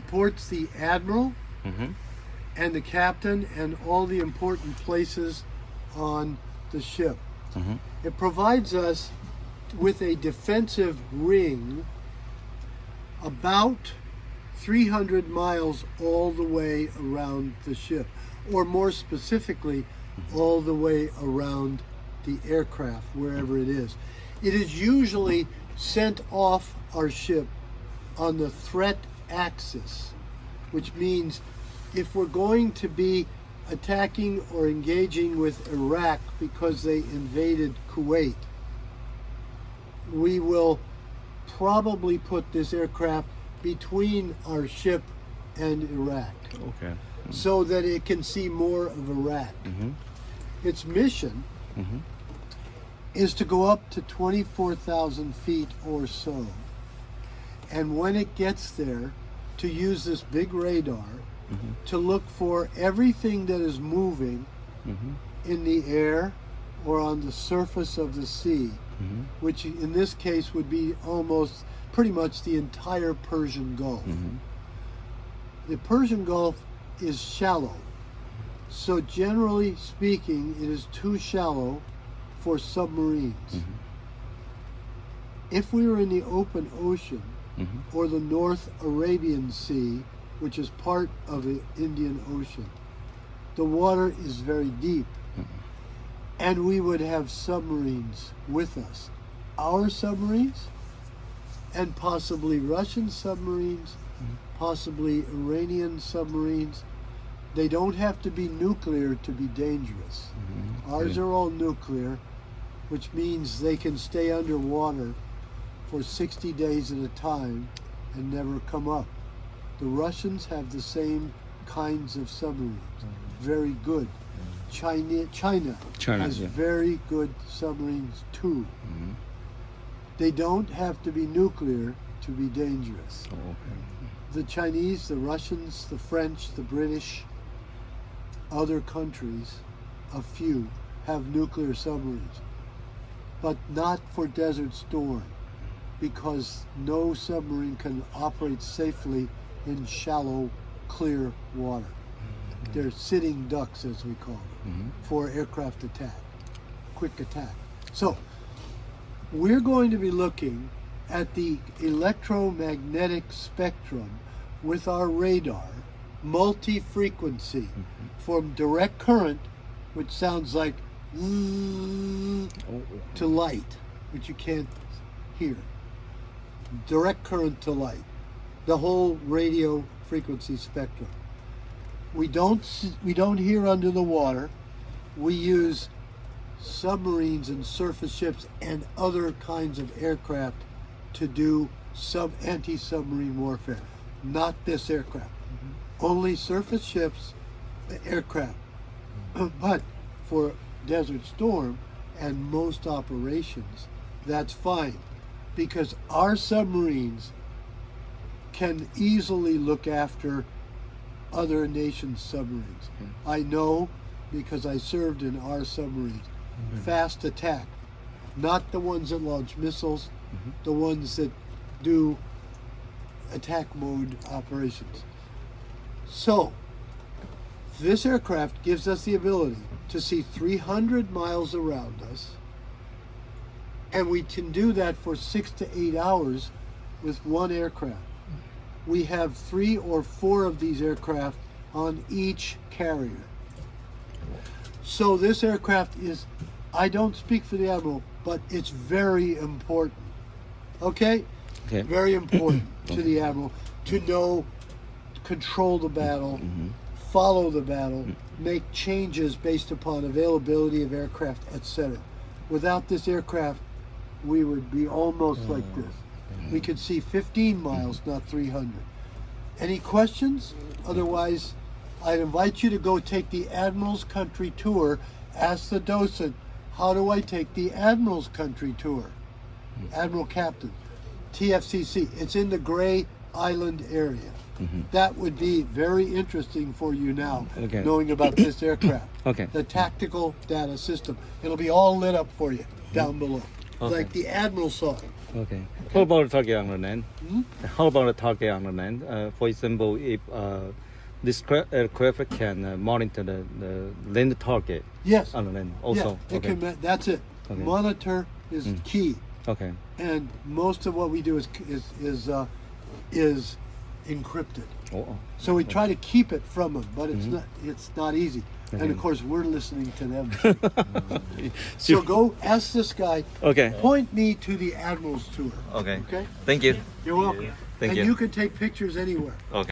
supports the admiral Mm-hmm. and the captain and all the important places on the ship. Mm-hmm. It provides us with a defensive ring about 300 miles all the way around the ship, or more specifically, all the way around the aircraft, wherever it is. It is usually sent off our ship on the threat axis, which means if we're going to be attacking or engaging with Iraq because they invaded Kuwait, we will probably put this aircraft between our ship and Iraq Okay. so that it can see more of Iraq. Mm-hmm. Its mission Mm-hmm. is to go up to 24,000 feet or so. And when it gets there, to use this big radar Mm-hmm. to look for everything that is moving Mm-hmm. in the air or on the surface of the sea, Mm-hmm. which in this case would be almost pretty much the entire Persian Gulf. Mm-hmm. The Persian Gulf is shallow, so generally speaking, it is too shallow for submarines. Mm-hmm. If we were in the open ocean Mm-hmm. or the North Arabian Sea, which is part of the Indian Ocean, the water is very deep, and we would have submarines with us. Our submarines, and possibly Russian submarines, possibly Iranian submarines. They don't have to be nuclear to be dangerous. Mm-hmm. Ours Yeah. are all nuclear, which means they can stay underwater for 60 days at a time and never come up. The Russians have the same kinds of submarines. Very good. China has yeah. very good submarines too. Mm-hmm. They don't have to be nuclear to be dangerous. Oh, okay. The Chinese, the Russians, the French, the British, other countries, a few, have nuclear submarines, but not for Desert Storm, because no submarine can operate safely in shallow, clear water. They're sitting ducks, as we call them, Mm-hmm. for aircraft attack, quick attack. So, we're going to be looking at the electromagnetic spectrum with our radar, multi-frequency, from direct current, which sounds like to light, which you can't hear. Direct current to light, the whole radio frequency spectrum. We don't hear under the water. We use submarines and surface ships and other kinds of aircraft to do anti-submarine warfare. Not this aircraft. Only surface ships, aircraft. But for Desert Storm and most operations, that's fine, because our submarines can easily look after other nations' submarines. I know because I served in our submarines. Fast attack, not the ones that launch missiles, the ones that do attack mode operations. So, this aircraft gives us the ability to see 300 miles around us, and we can do that for 6 to 8 hours with one aircraft. We have 3 or 4 of these aircraft on each carrier. So this aircraft is, I don't speak for the Admiral, but it's very important. Okay? Okay. Very important to the Admiral to know, control the battle, follow the battle, make changes based upon availability of aircraft, etc. Without this aircraft, we would be almost like this. We could see 15 miles, not 300. Any questions? Otherwise, I'd invite you to go take the Admiral's Country Tour. Ask the docent, how do I take the Admiral's Country Tour? Admiral Captain, TFCC. It's in the Gray Island area. That would be very interesting for you now, Okay. knowing about this aircraft. Okay. The tactical data system. It'll be all lit up for you down below, Okay. like the Admiral saw it. Okay. How about the target on the land? Hmm? How about the target on the land? For example, if this aircraft can monitor the land target Yes. on the land also. Yeah, it Okay. can, that's it. Okay. Monitor is key, Okay. and most of what we do is encrypted. Oh. So we try to keep it from them, but it's not easy. And of Okay. course, we're listening to them. So go ask this guy. Okay. Point me to the Admiral's tour. Okay. Okay. Thank you. You're welcome. Thank and you. you can take pictures anywhere. Okay.